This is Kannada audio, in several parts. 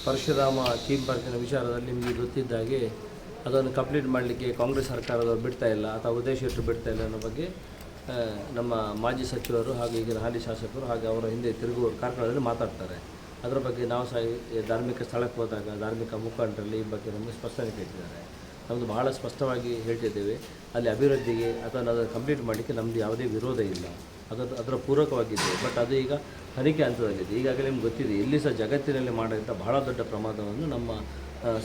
ಪರಶುರಾಮ ಥೀಮ್ ಪಾರ್ಕಿನ ವಿಚಾರದಲ್ಲಿ ನಿಮಗೆ ಗೊತ್ತಿದ್ದಾಗೆ ಅದನ್ನು ಕಂಪ್ಲೀಟ್ ಮಾಡಲಿಕ್ಕೆ ಕಾಂಗ್ರೆಸ್ ಸರ್ಕಾರದವರು ಬಿಡ್ತಾ ಇಲ್ಲ ಅಥವಾ ಉದ್ದೇಶಿಟ್ಟು ಬಿಡ್ತಾ ಇಲ್ಲ ಅನ್ನೋ ಬಗ್ಗೆ ನಮ್ಮ ಮಾಜಿ ಸಚಿವರು ಹಾಗೂ ಈಗಿನ ಹಾಲಿ ಶಾಸಕರು ಹಾಗೆ ಅವರ ಹಿಂದೆ ತಿರುಗುವ ಕಾರ್ಯಕ್ರಮದಲ್ಲಿ ಮಾತಾಡ್ತಾರೆ. ಅದರ ಬಗ್ಗೆ ನಾವು ಸಹ ಧಾರ್ಮಿಕ ಸ್ಥಳಕ್ಕೆ ಹೋದಾಗ ಧಾರ್ಮಿಕ ಮುಖಂಡರಲ್ಲಿ ಈ ಬಗ್ಗೆ ನಮಗೆ ಸ್ಪಷ್ಟನೆ ಕೇಳಿದ್ದಾರೆ. ನಮ್ಮದು ಬಹಳ ಸ್ಪಷ್ಟವಾಗಿ ಹೇಳ್ತಿದ್ದೇವೆ, ಅಲ್ಲಿ ಅಭಿವೃದ್ಧಿಗೆ ಅಥವಾ ಅದನ್ನು ಕಂಪ್ಲೀಟ್ ಮಾಡಲಿಕ್ಕೆ ನಮ್ಮದು ಯಾವುದೇ ವಿರೋಧ ಇಲ್ಲ, ಅದರ ಪೂರಕವಾಗಿದೆ. ಬಟ್ ಅದು ಈಗ ತನಿಖೆ ಹಂತದಲ್ಲಿದೆ. ಈಗಾಗಲೇ ನಿಮ್ಗೆ ಗೊತ್ತಿದೆ, ಎಲ್ಲಿ ಸಹ ಜಗತ್ತಿನಲ್ಲಿ ಮಾಡಿದಂಥ ಬಹಳ ದೊಡ್ಡ ಪ್ರಮಾದವನ್ನು ನಮ್ಮ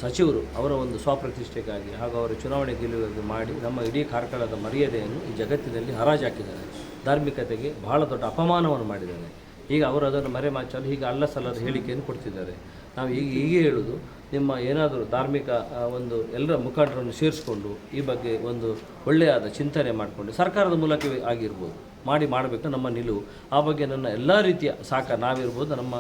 ಸಚಿವರು ಅವರ ಒಂದು ಸ್ವಪ್ರತಿಷ್ಠೆಗಾಗಿ ಹಾಗೂ ಅವರ ಚುನಾವಣೆ ಗೆಲುವಾಗಿ ಮಾಡಿ ನಮ್ಮ ಇಡೀ ಕಾರ್ಕಳದ ಮರ್ಯಾದೆಯನ್ನು ಈ ಜಗತ್ತಿನಲ್ಲಿ ಹರಾಜಾಕಿದ್ದಾರೆ. ಧಾರ್ಮಿಕತೆಗೆ ಬಹಳ ದೊಡ್ಡ ಅಪಮಾನವನ್ನು ಮಾಡಿದ್ದಾರೆ. ಈಗ ಅವರು ಅದನ್ನು ಮರೆಮಾಚಲು ಹೀಗೆ ಅಲ್ಲಸಲ್ಲದ ಹೇಳಿಕೆಯನ್ನು ಕೊಡ್ತಿದ್ದಾರೆ. ನಾವು ಹೀಗೆ ಹೇಳೋದು, ನಿಮ್ಮ ಏನಾದರೂ ಧಾರ್ಮಿಕ ಒಂದು ಎಲ್ಲರ ಮುಖಂಡರನ್ನು ಸೇರಿಸ್ಕೊಂಡು ಈ ಬಗ್ಗೆ ಒಂದು ಒಳ್ಳೆಯದಾದ ಚಿಂತನೆ ಮಾಡಿಕೊಂಡು ಸರ್ಕಾರದ ಮೂಲಕವೇ ಆಗಿರ್ಬೋದು ಮಾಡಬೇಕು ನಮ್ಮ ನಿಲುವು. ಆ ಬಗ್ಗೆ ನನ್ನ ಎಲ್ಲ ರೀತಿಯ ನಾವಿರ್ಬೋದು, ನಮ್ಮ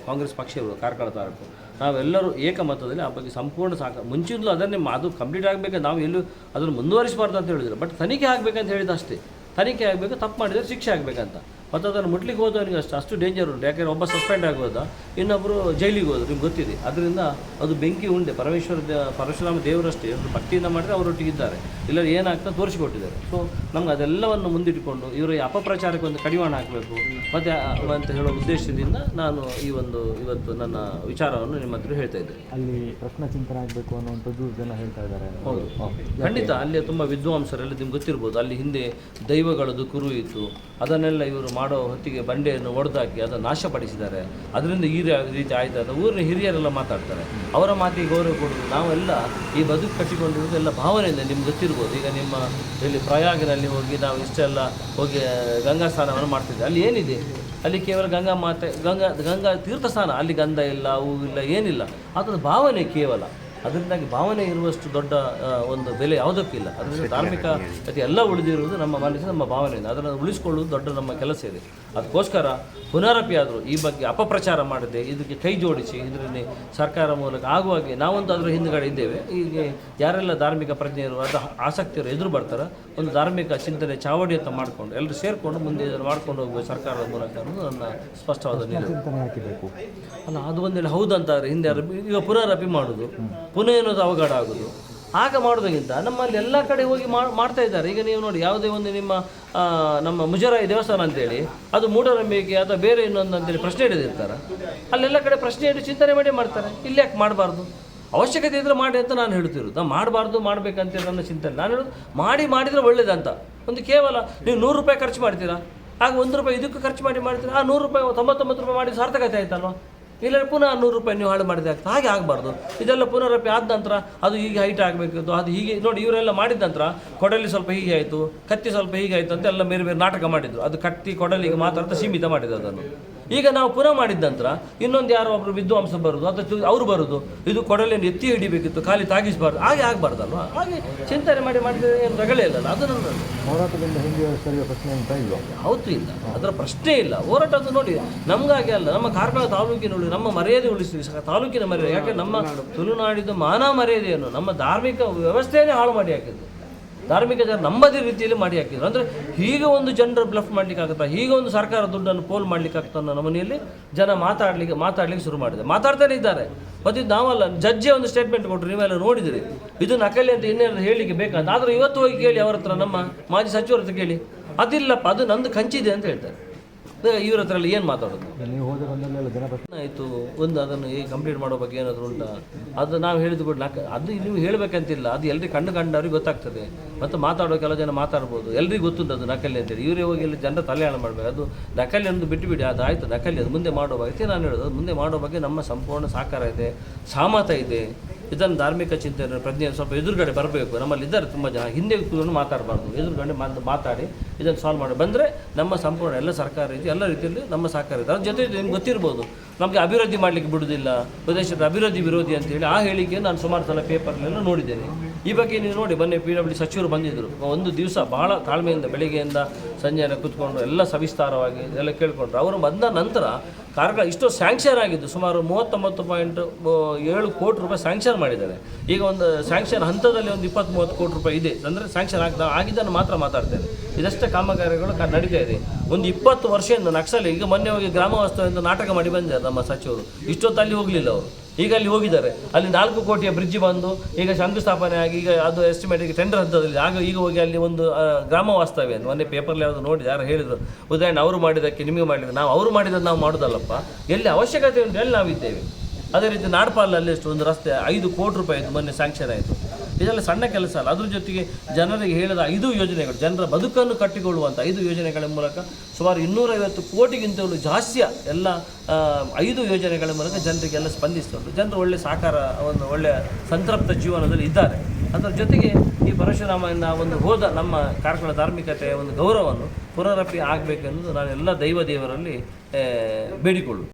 ಕಾಂಗ್ರೆಸ್ ಪಕ್ಷ ಇರ್ಬೋದು, ಕಾರ್ಕಳ ತಾಲೂಕು ನಾವೆಲ್ಲರೂ ಏಕಮತದಲ್ಲಿ ಆ ಬಗ್ಗೆ ಸಂಪೂರ್ಣ ಮುಂಚಿಂದಲೂ ಅದನ್ನೇ ಅದು ಕಂಪ್ಲೀಟ್ ಆಗಬೇಕು. ನಾವು ಎಲ್ಲೂ ಅದನ್ನು ಮುಂದುವರಿಸಬಾರ್ದು ಅಂತ ಹೇಳಿದ್ರು. ಬಟ್ ತನಿಖೆ ಆಗಬೇಕಂತ ಹೇಳಿದ ಅಷ್ಟೇ. ತನಿಖೆ ಆಗಬೇಕು, ತಪ್ಪು ಮಾಡಿದರೆ ಶಿಕ್ಷೆ ಆಗಬೇಕಂತ. ಮತ್ತು ಅದನ್ನು ಮುಟ್ಲಿಕ್ಕೆ ಹೋದವನಿಗೆ ಅಷ್ಟು ಡೇಂಜರ್ ಉಂಟು. ಯಾಕೆಂದರೆ ಒಬ್ಬ ಸಸ್ಪೆಂಡ್ ಆಗೋದ, ಇನ್ನೊಬ್ಬರು ಜೈಲಿಗೆ ಹೋದ್ರು, ನಿಮ್ಗೆ ಗೊತ್ತಿದೆ. ಅದರಿಂದ ಅದು ಬೆಂಕಿ ಉಂಡೆ. ಪರಶುರಾಮ ದೇವರಷ್ಟೇ ಭಕ್ತಿಯಿಂದ ಮಾಡಿದರೆ ಅವರೊಟ್ಟಿಗಿದ್ದಾರೆ, ಇಲ್ಲರೂ ಏನಾಗ್ತದೆ ತೋರಿಸಿಕೊಟ್ಟಿದ್ದಾರೆ. ಸೊ ನಮ್ಗೆ ಅದೆಲ್ಲವನ್ನು ಮುಂದಿಟ್ಟುಕೊಂಡು ಇವರ ಅಪಪ್ರಚಾರಕ್ಕೆ ಒಂದು ಕಡಿವಾಣ ಹಾಕಬೇಕು ಮತ್ತು ಅಂತ ಹೇಳೋ ಉದ್ದೇಶದಿಂದ ನಾನು ಇವತ್ತು ನನ್ನ ವಿಚಾರವನ್ನು ನಿಮ್ಮ ಹತ್ರ ಹೇಳ್ತಾ ಇದ್ದೇನೆ. ಅಲ್ಲಿ ಪ್ರಶ್ನೆ ಚಿಂತನೆ ಆಗಬೇಕು ಅನ್ನುವಂಥದ್ದು ಜನ ಹೇಳ್ತಾ ಇದ್ದಾರೆ. ಹೌದು, ಖಂಡಿತ. ಅಲ್ಲಿ ತುಂಬ ವಿದ್ವಾಂಸರೆಲ್ಲ ನಿಮ್ಗೆ ಗೊತ್ತಿರ್ಬೋದು. ಅಲ್ಲಿ ಹಿಂದೆ ದೈವಗಳದ್ದು ಕುರು ಇತ್ತು, ಅದನ್ನೆಲ್ಲ ಇವರು ಮಾಡೋ ಹೊತ್ತಿಗೆ ಬಂಡೆಯನ್ನು ಒಡೆದಾಕಿ ಅದನ್ನು ನಾಶಪಡಿಸಿದ್ದಾರೆ. ಅದರಿಂದ ಈ ರೀತಿ ಆಯ್ತು ಅಂತ ಊರಿನ ಹಿರಿಯರೆಲ್ಲ ಮಾತಾಡ್ತಾರೆ. ಅವರ ಮಾತಿಗೆ ಗೌರವ ಕೊಡೋದು. ನಾವೆಲ್ಲ ಈ ಬದುಕು ಕಟ್ಟಿಕೊಂಡಿರೋದು ಎಲ್ಲ ಭಾವನೆಯಿಂದ ನಿಮ್ಗೆ ಗೊತ್ತಿರ್ಬೋದು. ಈಗ ನಿಮ್ಮ ಇಲ್ಲಿ ಪ್ರಯಾಗಿನಲ್ಲಿ ಹೋಗಿ ನಾವು ಇಷ್ಟೆಲ್ಲ ಹೋಗಿ ಗಂಗಾ ಸ್ನಾನವನ್ನು ಮಾಡ್ತಿದ್ದೆ. ಅಲ್ಲಿ ಏನಿದೆ? ಅಲ್ಲಿ ಕೇವಲ ಗಂಗಾ ಮಾತೆ, ಗಂಗಾ ತೀರ್ಥ ಸ್ನಾನ. ಅಲ್ಲಿ ಗಂಧ ಇಲ್ಲ, ಹೂ ಇಲ್ಲ, ಏನಿಲ್ಲ. ಅದರ ಭಾವನೆ ಕೇವಲ. ಅದರಿಂದಾಗಿ ಭಾವನೆ ಇರುವಷ್ಟು ದೊಡ್ಡ ಒಂದು ಬೆಲೆ ಯಾವುದಕ್ಕಿಲ್ಲ. ಅದರಿಂದ ಧಾರ್ಮಿಕ ಕಥೆ ಎಲ್ಲ ಉಳಿದಿರುವುದು ನಮ್ಮ ಮನಸ್ಸಿನ ನಮ್ಮ ಭಾವನೆಯಿಂದ. ಅದನ್ನು ಉಳಿಸ್ಕೊಳ್ಳೋದು ದೊಡ್ಡ ನಮ್ಮ ಕೆಲಸ ಇದೆ. ಅದಕ್ಕೋಸ್ಕರ ಪುನರಪಿ ಆದರೂ ಈ ಬಗ್ಗೆ ಅಪಪ್ರಚಾರ ಮಾಡದೆ ಇದಕ್ಕೆ ಕೈ ಜೋಡಿಸಿ ಇದರಲ್ಲಿ ಸರ್ಕಾರ ಮೂಲಕ ಆಗುವಾಗೆ ನಾವಂತೂ ಅದರ ಹಿಂದುಗಡೆ ಇದ್ದೇವೆ. ಈಗ ಯಾರೆಲ್ಲ ಧಾರ್ಮಿಕ ಪ್ರಜ್ಞೆಯರು ಅದು ಆಸಕ್ತಿಯರು ಎದುರು ಬರ್ತಾರೆ, ಒಂದು ಧಾರ್ಮಿಕ ಚಿಂತನೆ ಚಾವಡಿ ಅಂತ ಮಾಡಿಕೊಂಡು ಎಲ್ಲರೂ ಸೇರಿಕೊಂಡು ಮುಂದೆ ಇದನ್ನು ಮಾಡ್ಕೊಂಡು ಹೋಗುವ ಸರ್ಕಾರದ ಮೂಲಕ ಅನ್ನೋದು ನನ್ನ ಸ್ಪಷ್ಟವಾದ ಚಿಂತನೆ ಹಾಕಬೇಕು. ಅಲ್ಲ, ಅದು ಒಂದೇಳಿ ಹೌದಂತಾರೆ. ಹಿಂದೆ ಈಗ ಪುನರಪಿ ಮಾಡೋದು, ಪುನಃ ಏನೋದು ಅವಘಡ ಆಗೋದು, ಆಗ ಮಾಡೋದಕ್ಕಿಂತ ನಮ್ಮಲ್ಲಿ ಎಲ್ಲ ಕಡೆ ಹೋಗಿ ಮಾಡ್ತಾ ಇದ್ದಾರೆ. ಈಗ ನೀವು ನೋಡಿ, ಯಾವುದೇ ಒಂದು ನಮ್ಮ ಮುಜರಾಯಿ ದೇವಸ್ಥಾನ ಅಂತೇಳಿ ಅದು ಮೂಢನಂಬಿಕೆ ಅಥವಾ ಬೇರೆ ಇನ್ನೊಂದು ಅಂತೇಳಿ ಪ್ರಶ್ನೆ ಹಿಡಿದಿರ್ತಾರೆ. ಅಲ್ಲೆಲ್ಲ ಕಡೆ ಪ್ರಶ್ನೆ ಹಿಡಿದು ಚಿಂತನೆ ಮಾಡ್ತಾರೆ. ಇಲ್ಲಿ ಯಾಕೆ ಮಾಡಬಾರ್ದು? ಅವಶ್ಯಕತೆ ಇದ್ದರೆ ಮಾಡಿ ಅಂತ ನಾನು ಹೇಳ್ತಿರೋದು. ನಾವು ಮಾಡಬಾರ್ದು ಮಾಡಬೇಕಂತೇಳಿ ನನ್ನ ಚಿಂತನೆ. ನಾನು ಹೇಳೋದು ಮಾಡಿದರೆ ಒಳ್ಳೇದಂತ. ಒಂದು ಕೇವಲ ನೀವು 100 ರೂಪಾಯಿ ಖರ್ಚು ಮಾಡ್ತೀರಾ, ಆಗ 1 ರೂಪಾಯಿ ಇದಕ್ಕೆ ಖರ್ಚು ಮಾಡ್ತೀರಾ, ಆ 100 ರೂಪಾಯಿ 99 ರೂಪಾಯಿ ಮಾಡಿ ಸಾರ್ಥಕತೆ ಆಯ್ತಲ್ವ? ಇಲ್ಲ ಪುನಃ 100 ರೂಪಾಯಿ ನೀವು ಹಾಳು ಮಾಡಿದೆ ಆಗ್ತದೆ. ಹಾಗೆ ಆಗಬಾರ್ದು. ಇದೆಲ್ಲ ಪುನರಪಿ ಆದ ನಂತರ ಅದು ಹೀಗೆ ಹೈಟ್ ಆಗಬೇಕಿತ್ತು, ಅದು ಹೀಗೆ ನೋಡಿ. ಇವರೆಲ್ಲ ಮಾಡಿದ ನಂತರ ಕೊಡಲಿ ಸ್ವಲ್ಪ ಹೀಗೆ ಆಯಿತು, ಕತ್ತಿ ಸ್ವಲ್ಪ ಹೀಗೆ ಆಯಿತು ಅಂತ ಎಲ್ಲ ಬೇರೆ ಬೇರೆ ನಾಟಕ ಮಾಡಿದರು. ಅದು ಕತ್ತಿ ಕೊಡಲಿಗೆ ಮಾತ್ರ ಸೀಮಿತ ಮಾಡಿದ್ದು ಅದನ್ನು. ಈಗ ನಾವು ಪುನಃ ಮಾಡಿದ ನಂತರ ಇನ್ನೊಂದು ಯಾರೋ ಒಬ್ಬರು ವಿದ್ವಾಂಸ ಬರೋದು ಅಥವಾ ಅವರು ಬರೋದು, ಇದು ಕೊಡಲಿಯನ್ನು ಎತ್ತಿ ಹಿಡಿಬೇಕಿತ್ತು, ಖಾಲಿ ತಾಗಿಸಬಾರ್ದು, ಹಾಗೆ ಆಗಬಾರ್ದಲ್ವ? ಹಾಗೆ ಚಿಂತನೆ ಮಾಡಿದರೆ ಏನು ರಗಳೇ ಇಲ್ಲ. ಅದು ನನ್ನ ಹೋರಾಟದಿಂದ ಹಿಂದೆ ಸರಿಯ ಪ್ರಶ್ನೆ ಅಂತ ಇಲ್ಲ. ಹೌದು, ಇಲ್ಲ, ಅದರ ಪ್ರಶ್ನೆ ಇಲ್ಲ. ಹೋರಾಟದ್ದು ನೋಡಿ ನಮಗಾಗಿ ಅಲ್ಲ, ನಮ್ಮ ಕಾರ್ಕಳ ತಾಲೂಕಿನಲ್ಲಿ ನಮ್ಮ ಮರ್ಯಾದೆ ಉಳಿಸಿ, ತಾಲೂಕಿನ ಮರ್ಯಾದೆ. ಯಾಕೆ ನಮ್ಮ ತುಳುನಾಡಿದ ಮಾನ ಮರ್ಯಾದೆಯನ್ನು ನಮ್ಮ ಧಾರ್ಮಿಕ ವ್ಯವಸ್ಥೆಯೇ ಹಾಳು ಮಾಡಿ ಹಾಕಿದ್ದು. ಧಾರ್ಮಿಕ ಜನ ನಂಬದೇ ರೀತಿಯಲ್ಲಿ ಮಾಡಿ ಹಾಕಿದ್ರು. ಅಂದರೆ ಹೀಗೆ ಒಂದು ಜನರ ಬ್ಲಫ್ ಮಾಡಲಿಕ್ಕಾಗುತ್ತಾ, ಹೀಗೆ ಒಂದು ಸರ್ಕಾರ ದುಡ್ಡನ್ನು ಪೋಲ್ ಮಾಡಲಿಕ್ಕಾಗ್ತಾ ಅನ್ನೋ ನಮ್ಮನೆಯಲ್ಲಿ ಜನ ಮಾತಾಡಲಿಕ್ಕೆ ಶುರು ಮಾಡಿದೆ. ಮಾತಾಡ್ತಾನೆ ಇದ್ದಾರೆ. ಮತ್ತು ನಾವಲ್ಲ, ಜಡ್ಜೆ ಒಂದು ಸ್ಟೇಟ್ಮೆಂಟ್ ಕೊಟ್ಟರು, ನೀವೆಲ್ಲ ನೋಡಿದಿರಿ. ಇದು ನಕಲಿ ಅಂತ ಇನ್ನೇನು ಹೇಳಲಿಕ್ಕೆ ಬೇಕಂತ. ಆದರೆ ಇವತ್ತು ಹೋಗಿ ಕೇಳಿ ಅವ್ರ ಹತ್ರ, ನಮ್ಮ ಮಾಜಿ ಸಚಿವರ ಹತ್ರ ಕೇಳಿ, ಅದಿಲ್ಲಪ್ಪ ಅದು ನಂದು ಕಂಚಿದೆ ಅಂತ ಹೇಳ್ತಾರೆ. ಇವ್ರ ಹತ್ರ ಎಲ್ಲ ಏನು ಮಾತಾಡೋದು? ನೀವು ಹೋದ ಬಂದಲ್ಲೆಲ್ಲ ಜನ ಆಯಿತು, ಒಂದು ಅದನ್ನು ಈಗ ಕಂಪ್ಲೀಟ್ ಮಾಡೋ ಬಗ್ಗೆ ಏನಾದರೂ ಉಂಟಾ? ಅದು ನಾವು ಹೇಳಿದ ಕೂಡ ಅದು ನೀವು ಹೇಳಬೇಕಂತಿಲ್ಲ. ಅದು ಎಲ್ರಿಗೂ ಕಂಡವ್ರಿಗೆ ಗೊತ್ತಾಗ್ತದೆ. ಮತ್ತು ಮಾತಾಡೋ ಕೆಲವು ಜನ ಮಾತಾಡ್ಬೋದು, ಎಲ್ರಿಗೂ ಗೊತ್ತುಂಟು ಅದು ನಕಲಿ ಅಂತೇಳಿ. ಇವರೇ ಹೋಗಿ ಎಲ್ಲ ಜನರ ತಲೆಯಾಣ ಮಾಡಬೇಕು. ಅದು ನಕಲಿ ಅನ್ನೋದು ಬಿಟ್ಟುಬಿಡಿ, ಅದು ಆಯಿತು ನಕಲಿ, ಅದು ಮುಂದೆ ಮಾಡೋ ಬಗ್ಗೆ ನಾನು ಹೇಳೋದು. ಅದು ಮುಂದೆ ಮಾಡೋ ಬಗ್ಗೆ ನಮ್ಮ ಸಂಪೂರ್ಣ ಸಹಕಾರ ಇದೆ, ಸಹಮತ ಇದೆ. ಇದನ್ನು ಧಾರ್ಮಿಕ ಚಿಂತನೆ ಪ್ರಜ್ಞೆ ಸ್ವಲ್ಪ ಎದುರುಗಡೆ ಬರಬೇಕು. ನಮ್ಮಲ್ಲಿ ಇದ್ದಾರೆ ತುಂಬ ಜನ. ಹಿಂದೆ ಕೂತ್ಕೊಂಡು ಮಾತಾಡಬಾರ್ದು, ಎದುರುಗಡೆ ಮಾತಾಡಿ ಇದನ್ನು ಸಾಲ್ವ್ ಮಾಡಿ ಬಂದರೆ ನಮ್ಮ ಸಂಪೂರ್ಣ ಎಲ್ಲ ಸರ್ಕಾರ ಇದೆ, ಎಲ್ಲ ರೀತಿಯಲ್ಲಿ ನಮ್ಮ ಸಹಕಾರ ಇದೆ. ಅದ್ರ ಜೊತೆ ನಿಮ್ಗೆ ಗೊತ್ತಿರ್ಬೋದು, ನಮಗೆ ಅಭಿವೃದ್ಧಿ ಮಾಡಲಿಕ್ಕೆ ಬಿಡುವುದಿಲ್ಲ, ಪ್ರದೇಶದ ಅಭಿವೃದ್ಧಿ ವಿರೋಧಿ ಅಂತೇಳಿ ಆ ಹೇಳಿಕೆ ನಾನು ಸುಮಾರು ಸಲ ಪೇಪರ್ನೆಲ್ಲ ನೋಡಿದ್ದೇನೆ. ಈ ಬಗ್ಗೆ ನೀವು ನೋಡಿ, ಮೊನ್ನೆ PWD ಸಚಿವರು ಬಂದಿದ್ದರು. ಒಂದು ದಿವಸ ಬಹಳ ತಾಳ್ಮೆಯಿಂದ ಬೆಳಗ್ಗೆಯಿಂದ ಸಂಜೆನ ಕೂತ್ಕೊಂಡು ಎಲ್ಲ ಸವಿಸ್ತಾರವಾಗಿ ಎಲ್ಲ ಕೇಳಿಕೊಂಡ್ರು. ಅವರು ಬಂದ ನಂತರ ಕಾರ್ಕಳ ಇಷ್ಟು ಸ್ಯಾಂಕ್ಷನ್ ಆಗಿದ್ದು ಸುಮಾರು 39.7 ಕೋಟಿ ರೂಪಾಯಿ ಸ್ಯಾಂಕ್ಷನ್ ಮಾಡಿದ್ದಾರೆ. ಈಗ ಒಂದು ಸ್ಯಾಂಕ್ಷನ್ ಹಂತದಲ್ಲಿ ಒಂದು 20-30 ಕೋಟಿ ರೂಪಾಯಿ ಇದೆ. ಅಂದರೆ ಸ್ಯಾಂಕ್ಷನ್ ಆಗಿದ್ದನ್ನು ಮಾತ್ರ ಮಾತಾಡ್ತೇನೆ. ಇದಷ್ಟೇ ಕಾಮಗಾರಿಗಳು ನಡೀತಾ ಇದೆ. ಒಂದು 20 ವರ್ಷದಿಂದ ನಕ್ಸಲ್. ಈಗ ಮೊನ್ನೆ ಹೋಗಿ ಗ್ರಾಮ ವಾಸ್ತವ್ಯ ನಾಟಕ ಮಾಡಿ ಬಂದಿದ್ದಾರೆ ನಮ್ಮ ಸಚಿವರು. ಇಷ್ಟೊತ್ತಲ್ಲಿ ಹೋಗಲಿಲ್ಲ ಅವರು. ಈಗ ಅಲ್ಲಿ ಹೋಗಿದ್ದಾರೆ, ಅಲ್ಲಿ 4 ಕೋಟಿಯ ಬ್ರಿಡ್ಜ್ ಬಂದು ಈಗ ಶಂಕುಸ್ಥಾಪನೆ ಆಗಿ ಈಗ ಅದು ಎಸ್ಟಿಮೇಟಿಗೆ ಟೆಂಡರ್ ಹಂತದಲ್ಲಿ ಈಗ ಹೋಗಿ ಅಲ್ಲಿ ಒಂದು ಗ್ರಾಮ ವಾಸ್ತವ್ಯ ಅಂತ ಮೊನ್ನೆ ಪೇಪರ್ಲಿ ಯಾವುದು ನೋಡಿ ಯಾರು ಹೇಳಿದರು, ಉದಾಹರಣೆ ಅವರು ಮಾಡಿದ್ದಕ್ಕೆ ನಿಮಗೆ ಮಾಡಿದ್ರು, ನಾವು ಅವರು ಮಾಡಿದ್ದು ನಾವು ಮಾಡೋದಲ್ಲಪ್ಪ, ಎಲ್ಲಿ ಅವಶ್ಯಕತೆ ಉಂಟು ಅಲ್ಲಿ ನಾವಿದ್ದೇವೆ. ಅದೇ ರೀತಿ ನಾಡ್ಪಾಲಲ್ಲಿ ಎಷ್ಟು ಒಂದು ರಸ್ತೆ 5 ಕೋಟಿ ರೂಪಾಯಿದು ಮೊನ್ನೆ ಸ್ಯಾಂಕ್ಷನ್ ಆಯಿತು. ಇದೆಲ್ಲ ಸಣ್ಣ ಕೆಲಸ ಅಲ್ಲ. ಅದ್ರ ಜೊತೆಗೆ ಜನರಿಗೆ ಹೇಳಿದ 5 ಯೋಜನೆಗಳು, ಜನರ ಬದುಕನ್ನು ಕಟ್ಟಿಕೊಳ್ಳುವಂಥ 5 ಯೋಜನೆಗಳ ಮೂಲಕ ಸುಮಾರು 250 ಕೋಟಿಗಿಂತಲೂ ಜಾಸ್ತಿಯ ಎಲ್ಲ 5 ಯೋಜನೆಗಳ ಮೂಲಕ ಜನರಿಗೆಲ್ಲ ಸ್ಪಂದಿಸ್ತುಂಟು. ಜನರು ಒಳ್ಳೆಯ ಸಾಕಾರ, ಒಂದು ಒಳ್ಳೆಯ ಸಂತೃಪ್ತ ಜೀವನದಲ್ಲಿ ಇದ್ದಾರೆ. ಅದರ ಜೊತೆಗೆ ಈ ಪರಶುರಾಮನ ಒಂದು ಹೋದ ನಮ್ಮ ಕಾರ್ಕಳ ಧಾರ್ಮಿಕತೆಯ ಒಂದು ಗೌರವವನ್ನು ಪುನರಪಿ ಆಗಬೇಕೆಂದು ನಾನು ಎಲ್ಲ ದೈವ ದೇವರಲ್ಲಿ ಬೇಡಿಕೊಳ್ಳುವುದು.